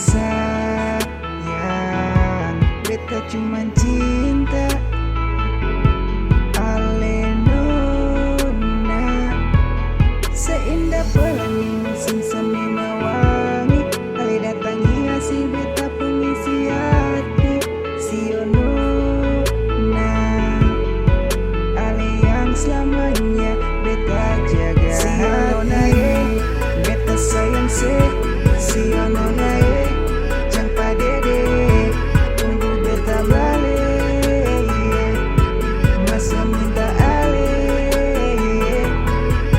sayang, beta cuman cinta ale nona. Seindah pelangi musim semi mewangi, ale datangi si beta pengisi hati. Si nona, ale yang selamanya beta jaga. Si nona beta sayang si nona jangan padede, tunggu beta balik. Masa minta ale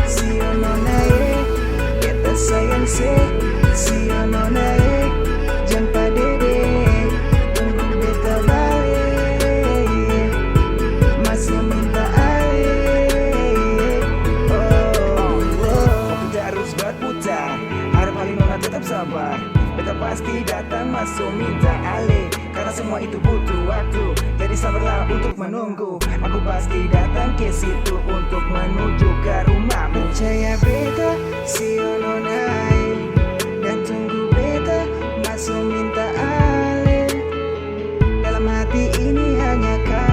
si nona beta sayang si nona jangan padede, tunggu beta balik. Masa minta ale. Waktu harus berputar, harap kali nona tetap sabar. Beta pasti datang masuk minta ale, karena semua itu butuh waktu. Jadi sabarlah untuk menunggu, aku pasti datang ke situ untuk menuju ke rumahmu. Percaya beta si nona dan tunggu beta masuk minta ale. Dalam hati ini hanya kau.